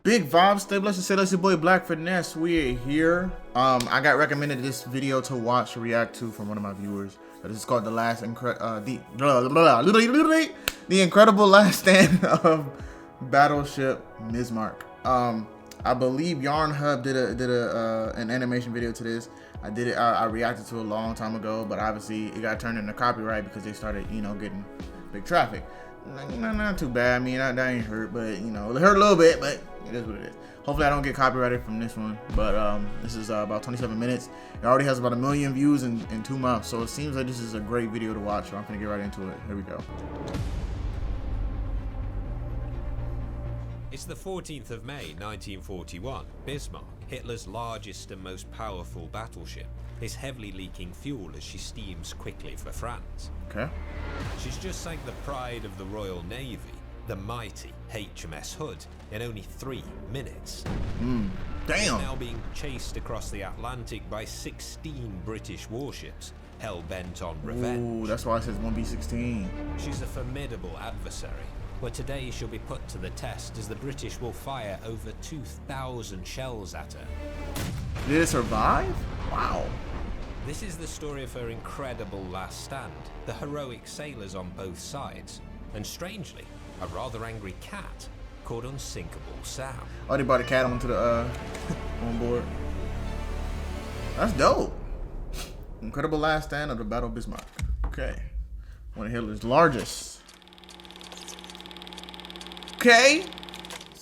Big vibes, stay blessed and say that's your boy Black Finesse. We are here. I got recommended this video to watch or react to from one of my viewers. This is called the incredible last stand of Battleship Bismarck. I believe Yarn Hub did an animation video to this. I reacted to it a long time ago, but obviously it got turned into copyright because they started, you know, getting big traffic. Not too bad. I mean, that ain't hurt, but you know, it hurt a little bit, but it is what it is. Hopefully I don't get copyrighted from this one, but this is about 27 minutes. It already has about 1 million views in 2 months, so it seems like this is a great video to watch. So I'm gonna get right into it. Here we go. It's the 14th of May 1941. Bismarck, Hitler's largest and most powerful battleship, is heavily leaking fuel as she steams quickly for France. Okay. She's just sank the pride of the Royal Navy, the mighty HMS Hood, in only 3 minutes. Damn. She's now being chased across the Atlantic by 16 British warships, hell-bent on revenge. Ooh, that's why it says 1B16. She's a formidable adversary, but today she'll be put to the test as the British will fire over 2,000 shells at her. Did it survive? Wow. This is the story of her incredible last stand, the heroic sailors on both sides, and strangely, a rather angry cat called Unsinkable Sam. Oh, they brought a cat onto the on board. That's dope. Incredible last stand of the Battle of Bismarck. Okay. One of Hitler's largest. Okay.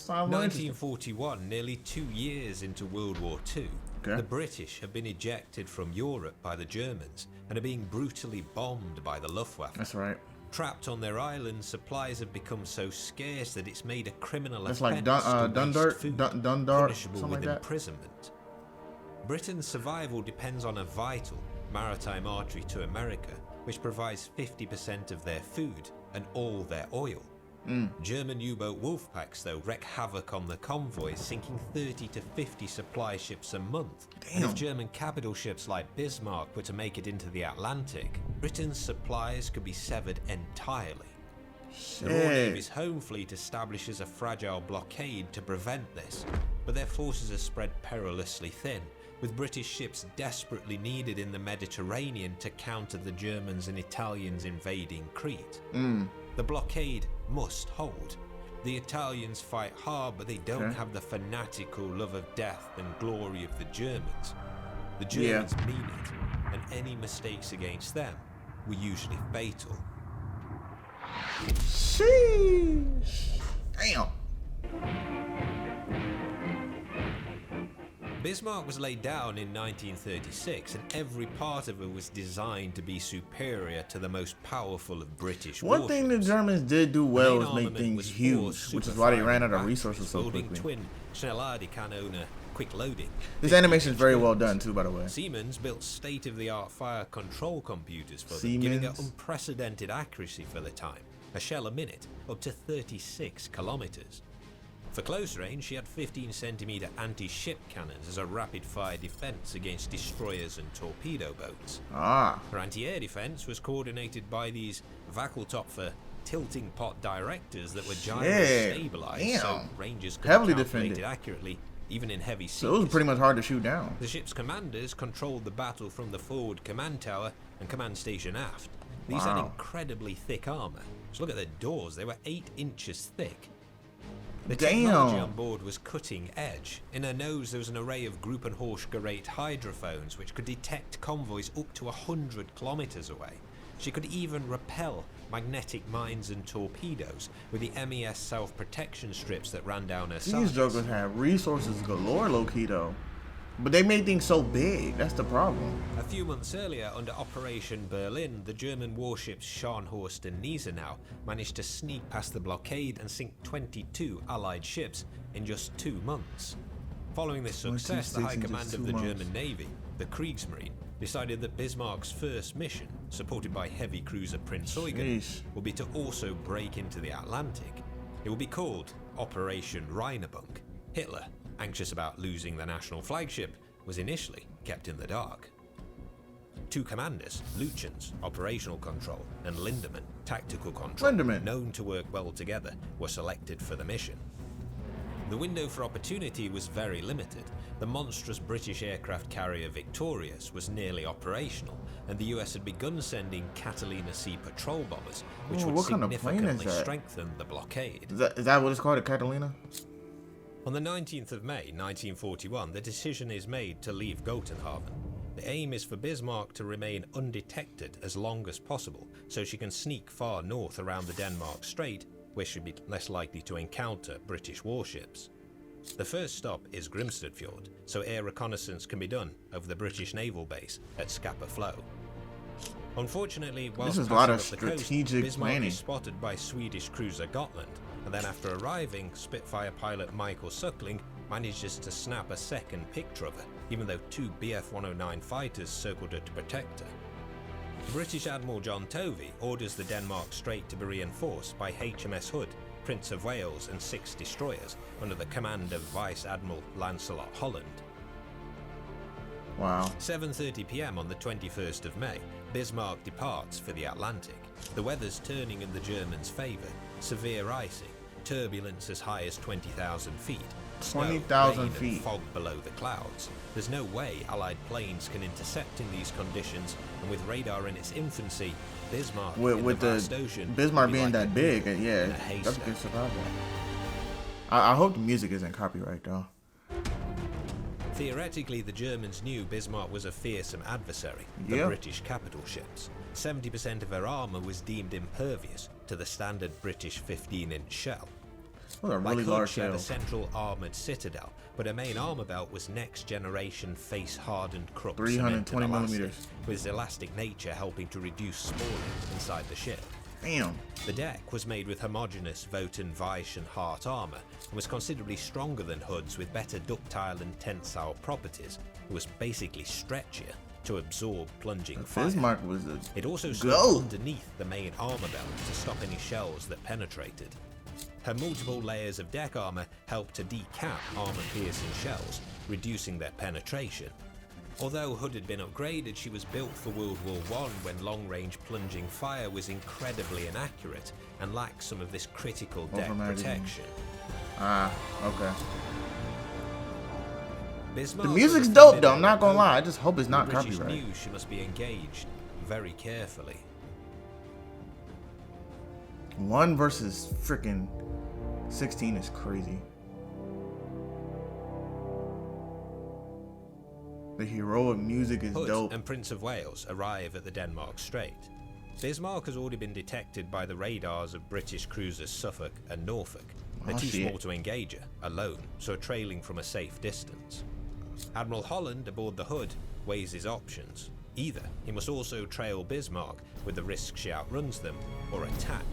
1941, nearly 2 years into World War II. Okay. The British have been ejected from Europe by the Germans and are being brutally bombed by the Luftwaffe. That's right. Trapped on their island, supplies have become so scarce that it's made a criminal offence like Dundalk, punishable something with like that. imprisonment. Britain's survival depends on a vital maritime artery to America, which provides 50% of their food and all their oil. German U-boat wolf packs, though, wreak havoc on the convoys, sinking 30 to 50 supply ships a month. Damn. And if German capital ships like Bismarck were to make it into the Atlantic, Britain's supplies could be severed entirely. Shit. The Royal Navy's home fleet establishes a fragile blockade to prevent this, but their forces are spread perilously thin, with British ships desperately needed in the Mediterranean to counter the Germans and Italians invading Crete. The blockade must hold. The Italians fight hard, but they don't have the fanatical love of death and glory of the Germans. The Germans mean it, and any mistakes against them were usually fatal. Sheesh. Damn. Bismarck was laid down in 1936, and every part of it was designed to be superior to the most powerful of British warships. One thing the Germans did do well was make things huge, which is why they ran out of resources so quickly. Twin Schnellhardt Kanone quick loading. This animation is very well done too, by the way. Siemens built state-of-the-art fire control computers for them, giving it unprecedented accuracy for the time. A shell a minute, up to 36 kilometers. For close range, she had 15-centimeter anti-ship cannons as a rapid-fire defense against destroyers and torpedo boats. Her anti-air defense was coordinated by these Wackeltopfer tilting pot directors that were gyro-stabilized, so rangers could calculate it accurately, even in heavy seas. So it was pretty much hard to shoot down. The ship's commanders controlled the battle from the forward command tower and command station aft. These had incredibly thick armor. Just look at their doors; they were 8 inches thick. The technology on board was cutting edge. In her nose there was an array of Gruppenhochgerät hydrophones which could detect convoys up to 100 kilometers away. She could even repel magnetic mines and torpedoes with the MES self-protection strips that ran down her sides. These jokers had resources galore, low-key though. But they made things so big, that's the problem. A few months earlier, under Operation Berlin, the German warships Scharnhorst and Gneisenau managed to sneak past the blockade and sink 22 Allied ships in just 2 months. Following this success, the High Command of the German Navy, the Kriegsmarine, decided that Bismarck's first mission, supported by heavy cruiser Prinz Eugen, would be to also break into the Atlantic. It would be called Operation Rheinebunk. Hitler, anxious about losing the national flagship, was initially kept in the dark. Two commanders, Lutyens, operational control, and Lindemann, tactical control, known to work well together, were selected for the mission. The window for opportunity was very limited. The monstrous British aircraft carrier Victorious was nearly operational, and the US had begun sending Catalina C patrol bombers, which would significantly strengthen the blockade. Is that what it's called, a Catalina? On the 19th of May, 1941, the decision is made to leave Gotenhaven. The aim is for Bismarck to remain undetected as long as possible, so she can sneak far north around the Denmark Strait, where she'd be less likely to encounter British warships. The first stop is Grimstad Fjord, so air reconnaissance can be done over the British naval base at Scapa Flow. Unfortunately, whilst this is a lot of passing up the coast, strategic Bismarck planning. is spotted by Swedish cruiser Gotland, and then after arriving, Spitfire pilot Michael Suckling manages to snap a second picture of her, even though two Bf-109 fighters circled her to protect her. British Admiral John Tovey orders the Denmark Strait to be reinforced by HMS Hood, Prince of Wales and 6 destroyers under the command of Vice Admiral Lancelot Holland. Wow. 7:30 p.m. on the 21st of May, Bismarck departs for the Atlantic. The weather's turning in the Germans' favour. Severe icing, turbulence as high as 20,000 feet, 20,000 feet, and fog below the clouds. There's no way Allied planes can intercept in these conditions, and with radar in its infancy, Bismarck with the ocean Bismarck being that big, yeah, that's a good surprise. I hope the music isn't copyright though. Theoretically, the Germans knew Bismarck was a fearsome adversary, the British capital ships. 70% of her armour was deemed impervious to the standard British 15-inch shell. Those are really large she had a shells. central armoured citadel, but her main armour belt was next-generation face-hardened Krupp 320 cemented millimeters, elastic, with its elastic nature helping to reduce spalling inside the ship. Damn. The deck was made with homogeneous Wotan, Weich and Hart armour, and was considerably stronger than Hood's with better ductile and tensile properties. It was basically stretchier to absorb plunging fire. Bismarck was It also stood underneath the main armour belt to stop any shells that penetrated. Her multiple layers of deck armour helped to decap armour-piercing shells, reducing their penetration. Although Hood had been upgraded, she was built for World War I when long-range plunging fire was incredibly inaccurate and lacked some of this critical deck protection. Ah, okay. Bismarck the music's dope though, I'm not gonna lie, I just hope it's not British copyright. knew she must be engaged very carefully. 1 versus freaking 16 is crazy. The heroic music is Hood dope. and Prince of Wales arrive at the Denmark Strait. Bismarck has already been detected by the radars of British cruisers Suffolk and Norfolk. They're too small to engage her alone, so are trailing from a safe distance. Admiral Holland aboard the Hood weighs his options. Either he must also trail Bismarck with the risk she outruns them, or attack.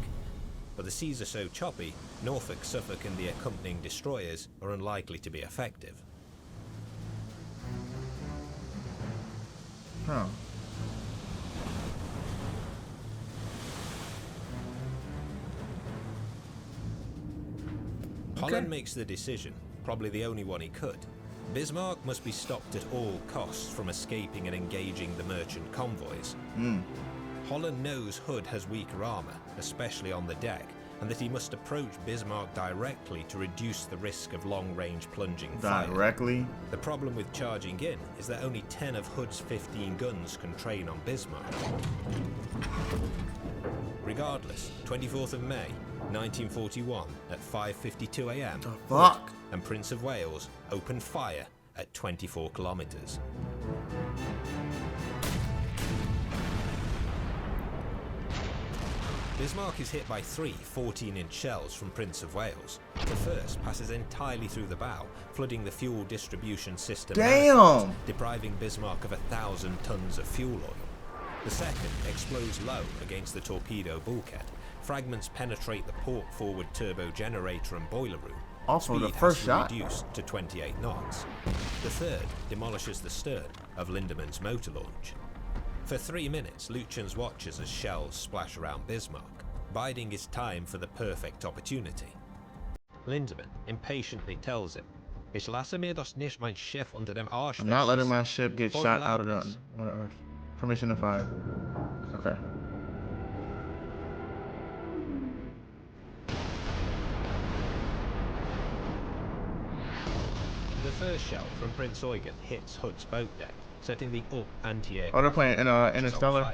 But the seas are so choppy, Norfolk, Suffolk and the accompanying destroyers are unlikely to be effective. Huh. Holland makes the decision, probably the only one he could. Bismarck must be stopped at all costs from escaping and engaging the merchant convoys. Holland knows Hood has weaker armour, especially on the deck, and that he must approach Bismarck directly to reduce the risk of long-range plunging fire. Directly? The problem with charging in is that only 10 of Hood's 15 guns can train on Bismarck. Regardless, 24th of May, 1941, at 5:52 a.m, Hood and Prince of Wales opened fire at 24 kilometres. Bismarck is hit by 3 14-inch shells from Prince of Wales. The first passes entirely through the bow, flooding the fuel distribution system, depriving Bismarck of 1,000 tons of fuel oil. The second explodes low against the torpedo bulkhead. Fragments penetrate the port forward turbo generator and boiler room. Also, the first shot reduced to 28 knots. The third demolishes the stern of Lindemann's motor launch. For 3 minutes, Lutyens watches as shells splash around Bismarck, biding his time for the perfect opportunity. Lindemann impatiently tells him, I'm not letting my ship get shot out of the earth Permission to fire. Okay. The first shell from Prince Eugen hits Hood's boat deck, setting the up anti-air. Oh, they're playing in Interstellar.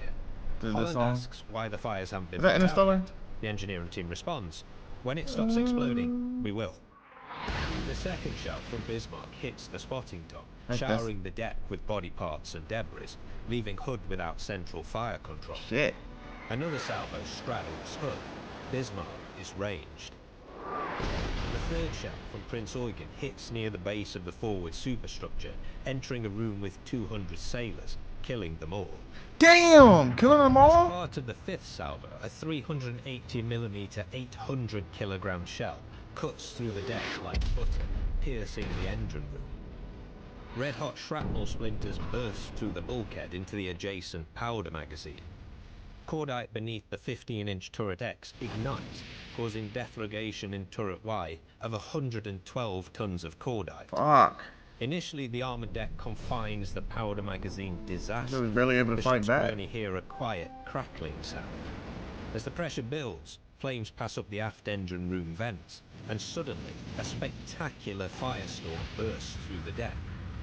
The Holland song. asks why the fires haven't been Is that put out Interstellar? yet. The engineering team responds, "When it stops exploding, we will." The second shell from Bismarck hits the spotting top, showering the deck with body parts and debris, leaving Hood without central fire control. Shit. Another salvo straddles Hood. Bismarck is ranged. The third shell from Prince Eugen hits near the base of the forward superstructure, entering a room with 200 sailors, killing them all. Damn! Killing them all? As part of the fifth salvo, a 380mm 800kg shell cuts through the deck like butter, piercing the engine room. Red-hot shrapnel splinters burst through the bulkhead into the adjacent powder magazine. Cordite beneath the 15-inch turret X ignites, causing deflagration in turret Y of 112 tons of cordite. Fuck. Initially, the armored deck confines the powder magazine disaster. He was barely able to fight back. You only hear a quiet, crackling sound. As the pressure builds, flames pass up the aft engine room vents, and suddenly, a spectacular firestorm bursts through the deck.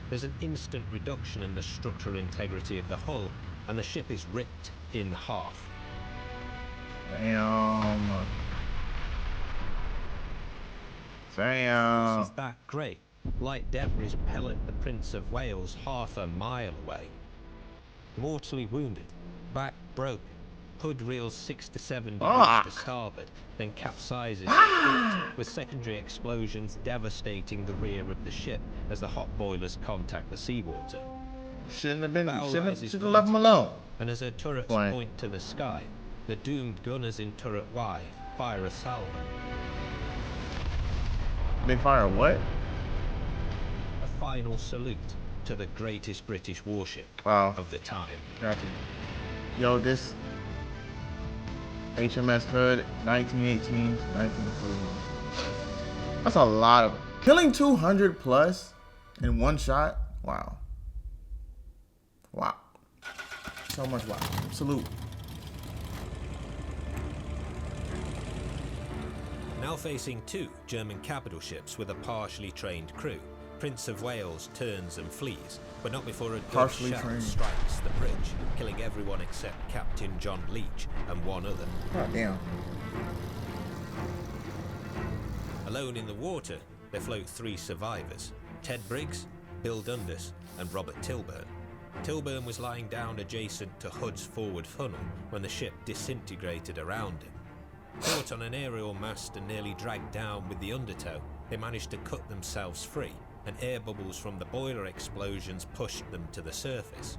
There's an instant reduction in the structural integrity of the hull, and the ship is ripped in half. Damn. Damn. Is that great? Light debris pellet the Prince of Wales half a mile away. Mortally wounded, back broken, Hood reels 6 to 7 degrees to starboard, then capsizes, with secondary explosions devastating the rear of the ship as the hot boilers contact the seawater. Shouldn't have left him alone. And as her turrets point to the sky, the doomed gunners in turret Y fire a salvo. They fire what? A final salute to the greatest British warship of the time. Gotcha. Yo, this HMS Hood, 1918, 1940. That's a lot of killing 200 plus in one shot. Wow. Wow. So much wow. Salute. Now facing 2 German capital ships with a partially trained crew, Prince of Wales turns and flees, but not before a gun shell strikes the bridge, killing everyone except Captain John Leach and one other. God damn. Alone in the water, there float 3 survivors, Ted Briggs, Bill Dundas, and Robert Tilburn. Tilburn was lying down adjacent to Hood's forward funnel when the ship disintegrated around him. Caught on an aerial mast and nearly dragged down with the undertow, they managed to cut themselves free, and air bubbles from the boiler explosions pushed them to the surface.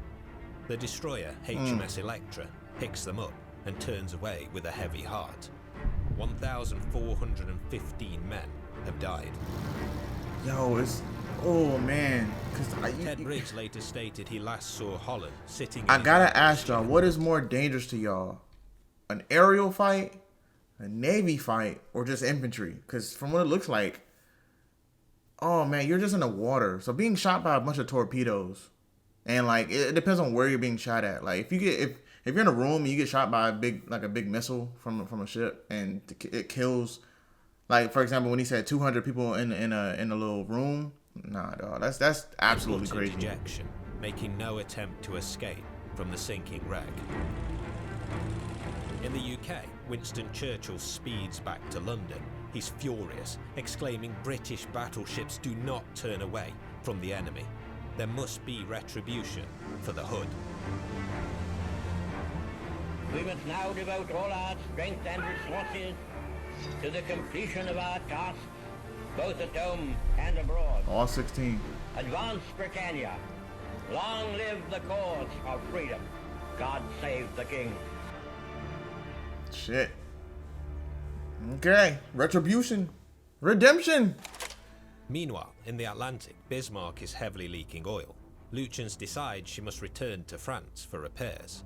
The destroyer, HMS Electra, picks them up and turns away with a heavy heart. 1,415 men have died. Yo, it's... Oh, man. Ted Briggs later stated he last saw Holland sitting... I gotta ask y'all, what is more dangerous to y'all? An aerial fight, a Navy fight, or just infantry? Because from what it looks like, oh, man, you're just in the water. So being shot by a bunch of torpedoes, and, like, it depends on where you're being shot at. Like, if you get... If you're in a room and you get shot by a big missile from a ship and it kills, like, for example, when he said 200 people in a little room, nah, dog, that's absolutely crazy. Dejection, making no attempt to escape from the sinking wreck. In the UK, Winston Churchill speeds back to London. He's furious, exclaiming British battleships do not turn away from the enemy. There must be retribution for the Hood. We must now devote all our strength and resources to the completion of our task, both at home and abroad. All 16. Advance Britannia. Long live the cause of freedom. God save the King. Shit. Okay. Retribution. Redemption. Meanwhile, in the Atlantic, Bismarck is heavily leaking oil. Lutyens decides she must return to France for repairs.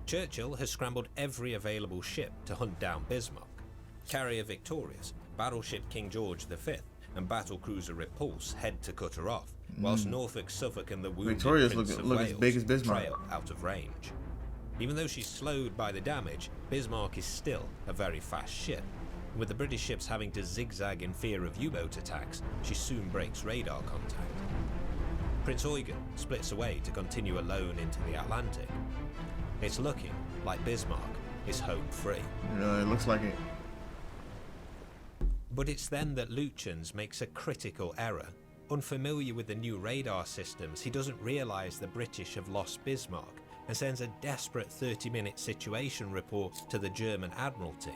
Churchill has scrambled every available ship to hunt down Bismarck. Carrier Victorious, battleship King George V, and battlecruiser Repulse head to cut her off, whilst Norfolk, Suffolk and the wounded Victoria's Prince of look as Wales big as Bismarck. trail out of range. Even though she's slowed by the damage, Bismarck is still a very fast ship. With the British ships having to zigzag in fear of U-boat attacks, she soon breaks radar contact. Prince Eugen splits away to continue alone into the Atlantic. It's looking like Bismarck is home free. Yeah, it looks like it. But it's then that Lutyens makes a critical error. Unfamiliar with the new radar systems, he doesn't realise the British have lost Bismarck and sends a desperate 30-minute situation report to the German Admiralty.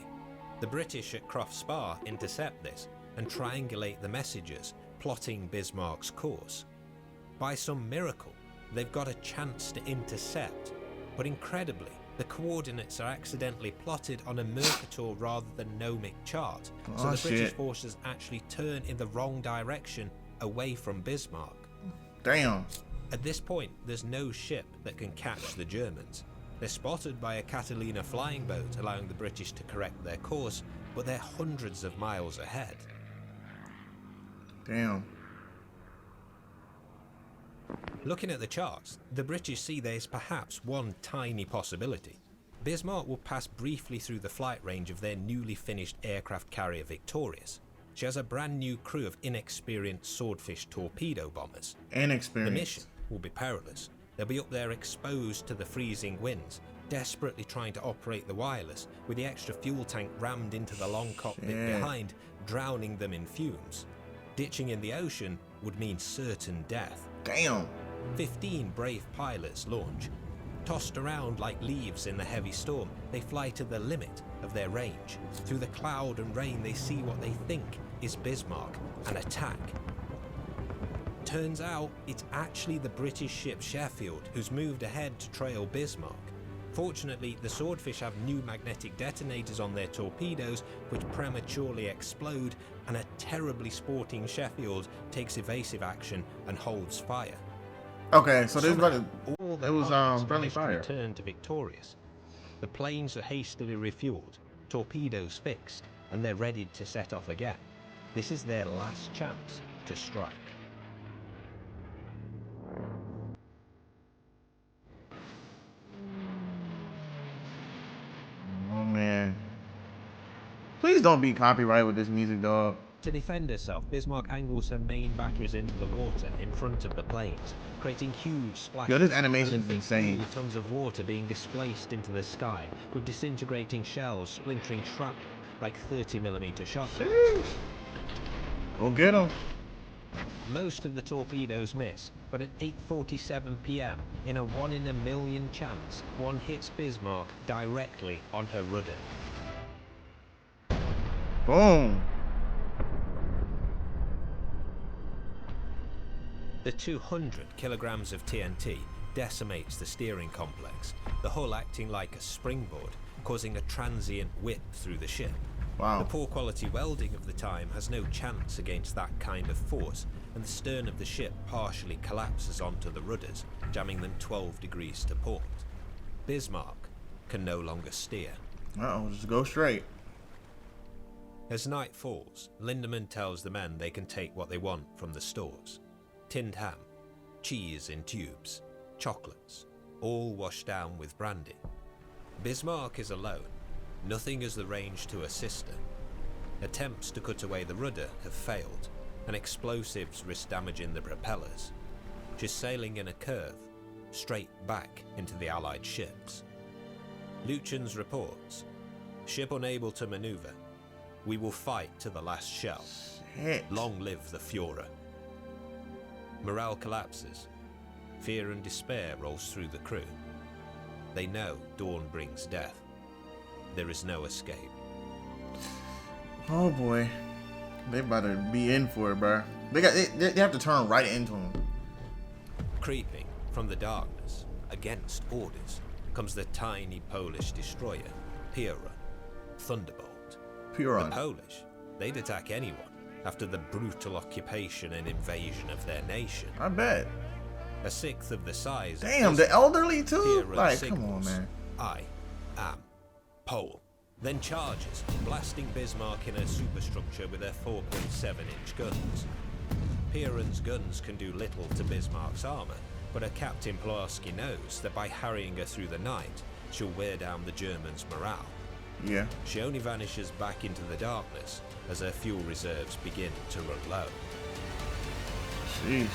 The British at Croft Spa intercept this and triangulate the messages, plotting Bismarck's course. By some miracle, they've got a chance to intercept, but incredibly, the coordinates are accidentally plotted on a Mercator rather than Nomic chart, so the British forces actually turn in the wrong direction away from Bismarck. Damn. At this point, there's no ship that can catch the Germans. They're spotted by a Catalina flying boat, allowing the British to correct their course, but they're hundreds of miles ahead. Damn. Looking at the charts, the British see there's perhaps one tiny possibility. Bismarck will pass briefly through the flight range of their newly finished aircraft carrier Victorious. She has a brand new crew of inexperienced Swordfish torpedo bombers. The mission will be perilous. They'll be up there exposed to the freezing winds, desperately trying to operate the wireless, with the extra fuel tank rammed into the long cockpit behind, drowning them in fumes. Ditching in the ocean would mean certain death. Damn. 15 brave pilots launch. Tossed around like leaves in the heavy storm, they fly to the limit of their range. Through the cloud and rain, they see what they think is Bismarck and attack. Turns out it's actually the British ship Sheffield who's moved ahead to trail Bismarck. Fortunately, the Swordfish have new magnetic detonators on their torpedoes which prematurely explode, and a terribly sporting Sheffield takes evasive action and holds fire. Okay, so this All the it was pilots friendly managed to fire. return to Victorious. The planes are hastily refueled, torpedoes fixed, and they're ready to set off again. This is their last chance to strike. Oh man. Please don't be copyright with this music, dog. To defend herself, Bismarck angles her main batteries into the water in front of the planes, creating huge splashes. Yo, this animation is and insane. Tons of water being displaced into the sky, with disintegrating shells splintering shrapnel like 30mm shots. Go get him. Most of the torpedoes miss, but at 8:47 p.m, in a 1 in a million chance, one hits Bismarck directly on her rudder. Boom. The 200 kilograms of TNT decimates the steering complex, the hull acting like a springboard, causing a transient whip through the ship. Wow. The poor quality welding of the time has no chance against that kind of force, and the stern of the ship partially collapses onto the rudders, jamming them 12 degrees to port. Bismarck can no longer steer. Uh-oh, just go straight. As night falls, Lindemann tells the men they can take what they want from the stores. Tinned ham, cheese in tubes, chocolates, all washed down with brandy. Bismarck is alone. Nothing has the range to assist her. Attempts to cut away the rudder have failed, and explosives risk damaging the propellers. She's sailing in a curve, straight back into the Allied ships. Lutyens reports, ship unable to maneuver. We will fight to the last shell. Shit. Long live the Führer. Morale collapses. Fear and despair rolls through the crew. They know dawn brings death. There is no escape. Oh boy. They about to be in for it, bro. They have to turn right into him. Creeping from the darkness, against orders, comes the tiny Polish destroyer, Piorun, Thunderbolt. Pure The Polish, they'd attack anyone after the brutal occupation and invasion of their nation. I bet. A sixth of the size Damn, of the elderly too? Piorun Like, come on, signals, man. I am Pole. Then charges, blasting Bismarck in her superstructure with her 4.7-inch guns. Pierin's guns can do little to Bismarck's armour, but her Captain Pulaski knows that by harrying her through the night, she'll wear down the Germans' morale. Yeah. She only vanishes back into the darkness as her fuel reserves begin to run low. Jeez.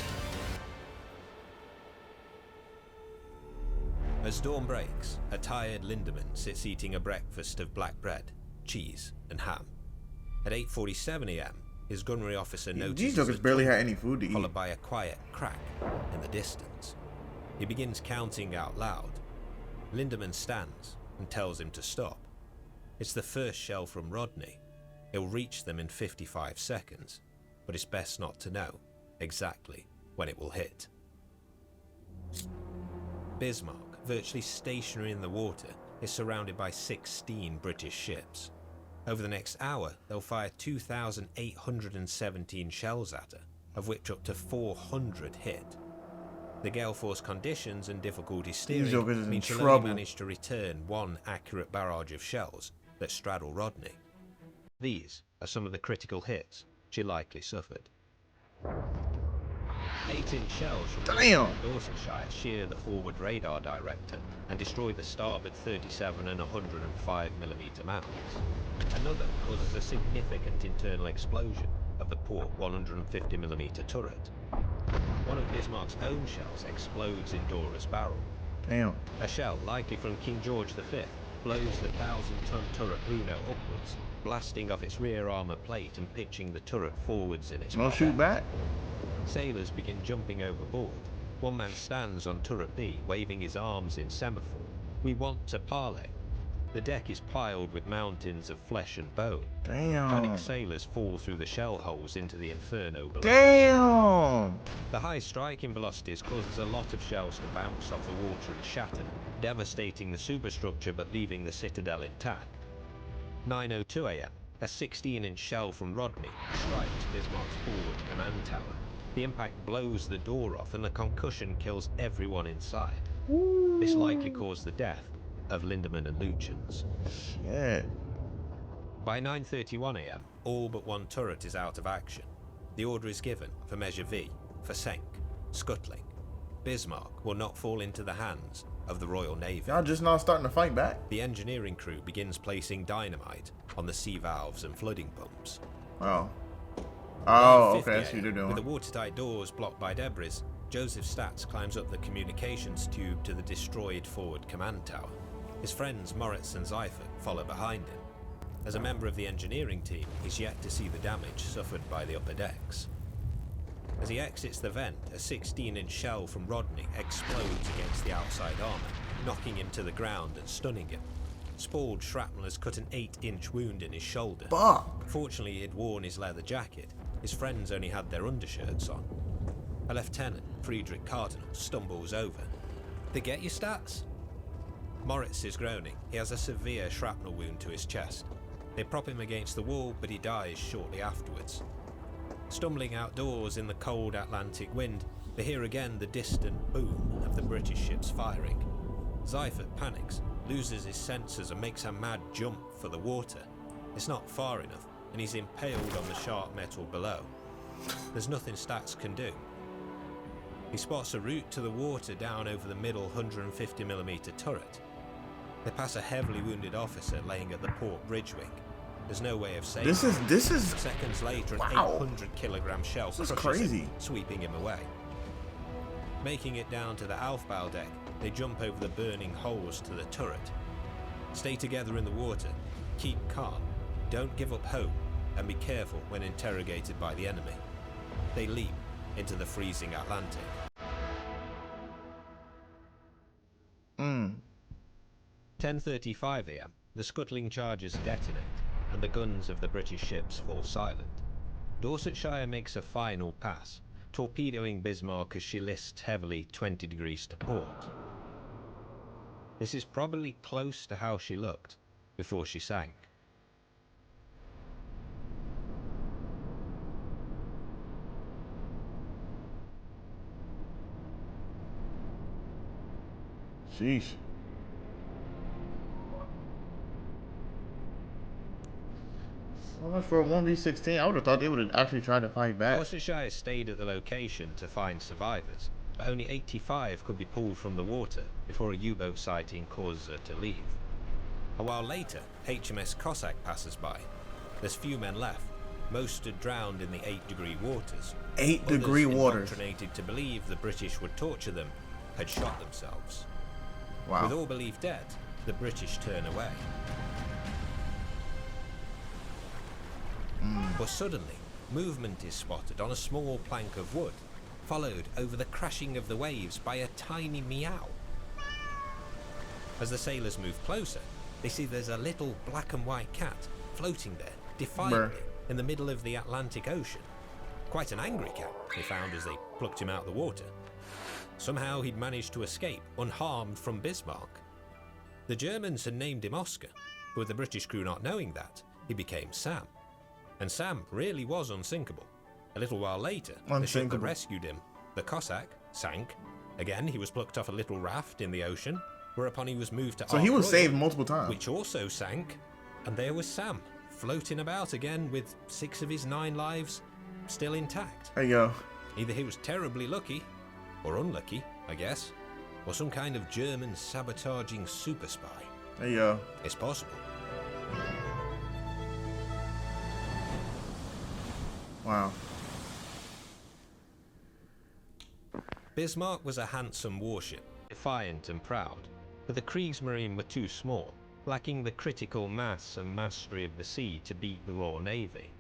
As dawn breaks, a tired Lindemann sits eating a breakfast of black bread, cheese, and ham. At 8:47 a.m., his gunnery officer notices These jokers barely had any food to eat. followed by a quiet crack in the distance. He begins counting out loud. Lindemann stands and tells him to stop. It's the first shell from Rodney. It'll reach them in 55 seconds, but it's best not to know exactly when it will hit. Bismarck, virtually stationary in the water, is surrounded by 16 British ships. Over the next hour, they'll fire 2,817 shells at her, of which up to 400 hit. The gale force conditions and difficulty steering mean she'll only manage to return one accurate barrage of shells that straddle Rodney. These are some of the critical hits she likely suffered. 8-inch shells from Dorsetshire shear the forward radar director and destroy the starboard 37 and 105mm mounts. Another causes a significant internal explosion of the port 150mm turret. One of Bismarck's own shells explodes in Dora's barrel. Damn. A shell, likely from King George V, blows the 1,000-ton turret Bruno upwards, blasting off its rear armour plate and pitching the turret forwards in its No shoot back? Sailors begin jumping overboard. One man stands on turret B, waving his arms in semaphore. We want to parley. The deck is piled with mountains of flesh and bone. Damn. Panicked sailors fall through the shell holes into the inferno below. Damn. The high striking velocities causes a lot of shells to bounce off the water and shatter, devastating the superstructure but leaving the citadel intact. 9:02 a.m. A 16-inch shell from Rodney strikes Bismarck's forward command tower. The impact blows the door off and the concussion kills everyone inside. This likely caused the death of Lindemann and Lutyens. Shit. By 9:31 a.m., all but one turret is out of action. The order is given for Measure V, for Senk, scuttling. Bismarck will not fall into the hands of the Royal Navy. Y'all just not starting to fight back? The engineering crew begins placing dynamite on the sea valves and flooding pumps. Oh. Oh, 9:50 okay, that's what they're doing. With the watertight doors blocked by debris, Joseph Stats climbs up the communications tube to the destroyed forward command tower. His friends Moritz and Seifert follow behind him. As a member of the engineering team, he's yet to see the damage suffered by the upper decks. As he exits the vent, a 16-inch shell from Rodney explodes against the outside armour, knocking him to the ground and stunning him. Spalled shrapnel has cut an 8-inch wound in his shoulder. Fuck. Fortunately, he had worn his leather jacket. His friends only had their undershirts on. A lieutenant, Friedrich Cardinal, stumbles over. They get you, Stats? Moritz is groaning. He has a severe shrapnel wound to his chest. They prop him against the wall, but he dies shortly afterwards. Stumbling outdoors in the cold Atlantic wind, they hear again the distant boom of the British ships firing. Seifert panics, loses his senses and makes a mad jump for the water. It's not far enough, and he's impaled on the sharp metal below. There's nothing Stats can do. He spots a route to the water down over the middle 150mm turret. They pass a heavily wounded officer laying at the port bridge wing. There's no way of saving him. This is Seconds later, an wow. 800-kilogram shell This is crushes crazy. him, sweeping him away. Making it down to the Aufbau deck, they jump over the burning holes to the turret. Stay together in the water, keep calm, don't give up hope, and be careful when interrogated by the enemy. They leap into the freezing Atlantic. 10:35 a.m. The scuttling charges detonate, and the guns of the British ships fall silent. Dorsetshire makes a final pass, torpedoing Bismarck as she lists heavily 20 degrees to port. This is probably close to how she looked before she sank. sheesh. so much for a 1v16. I would have thought they would have actually tried to fight back. Worcestershire stayed at the location to find survivors, but only 85 could be pulled from the water before a U-boat sighting causes her to leave. A while later, HMS Cossack passes by. There's few men left. Most stood drowned in the 8-degree waters. 8-degree waters. Indoctrinated to believe the British would torture them, had shot themselves. Wow. With all belief dead, the British turn away. But suddenly, movement is spotted on a small plank of wood, followed over the crashing of the waves by a tiny meow. As the sailors move closer, they see there's a little black and white cat floating there, defiantly, in the middle of the Atlantic Ocean. Quite an angry cat, they found as they plucked him out of the water. Somehow he'd managed to escape unharmed from Bismarck. The Germans had named him Oscar, but with the British crew not knowing that, he became Sam. And Sam really was unsinkable. A little while later, the ship that rescued him, the Cossack, sank. Again, he was plucked off a little raft in the ocean, whereupon he was moved to So he was saved multiple times. Which also sank, and there was Sam, floating about again with 6 of his 9 lives still intact. There you go. Either he was terribly lucky, or unlucky, I guess, or some kind of German sabotaging super spy. There you go. It's possible. Wow. Bismarck was a handsome warship, defiant and proud, but the Kriegsmarine were too small, lacking the critical mass and mastery of the sea to beat the Royal Navy.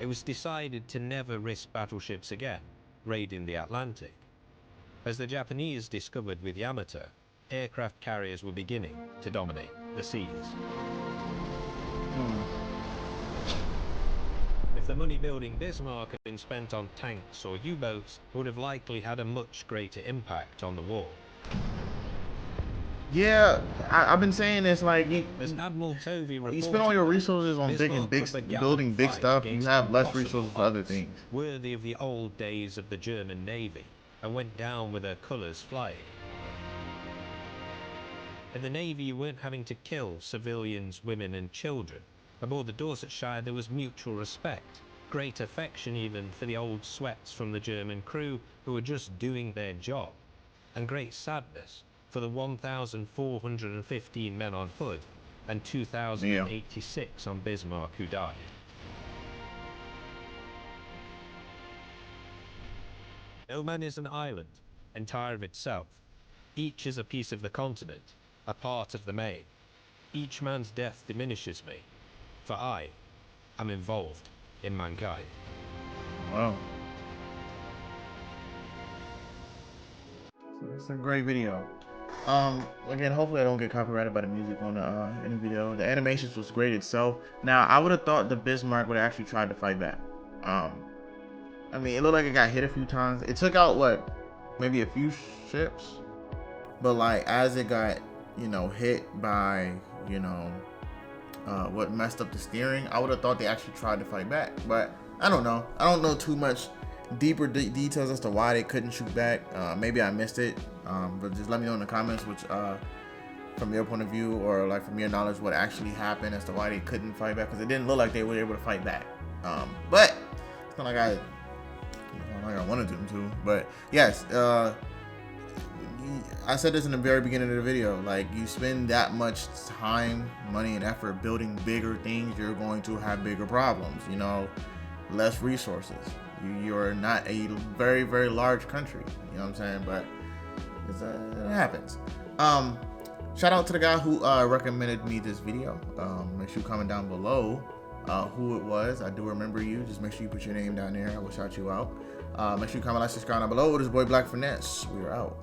It was decided to never risk battleships again, raiding the Atlantic. As the Japanese discovered with Yamato, aircraft carriers were beginning to dominate the seas. If the money building Bismarck had been spent on tanks or U-boats, it would have likely had a much greater impact on the war. Yeah, I've been saying this, like, you spend all your resources on building big stuff, you have less resources for other things. Worthy of the old days of the German Navy, and went down with their colours flying. In the Navy, you weren't having to kill civilians, women and children. Aboard the Dorsetshire, there was mutual respect, great affection even for the old sweats from the German crew who were just doing their job, and great sadness for the 1,415 men on Hood and 2,086 on Bismarck who died. No man is an island, entire of itself. Each is a piece of the continent, a part of the main. Each man's death diminishes me, for I am involved in mankind. Wow. So it's a great video. Again, hopefully I don't get copyrighted by the music on the in the video. The animations was great itself. Now, I would have thought the Bismarck would have actually tried to fight back. I mean, it looked like it got hit a few times. It took out, what, maybe a few ships? But, like, as it got, you know, hit by, you know, what messed up the steering, I would have thought they actually tried to fight back. But I don't know. I don't know too much deeper details as to why they couldn't shoot back. Maybe I missed it. But just let me know in the comments which, from your point of view, or like from your knowledge, what actually happened as to why they couldn't fight back. Because it didn't look like they were able to fight back. But it's not like I wanted them to. But yes, I said this in the very beginning of the video, like, you spend that much time, money and effort building bigger things, you're going to have bigger problems, you know, less resources. You're not a very, very large country, you know what I'm saying? But it happens. Shout out to the guy who recommended me this video. Make sure you comment down below who it was. I do remember you. Just make sure you put your name down there. I will shout you out. Make sure you comment, like, subscribe down below. This is boy blkfinesse. We are out.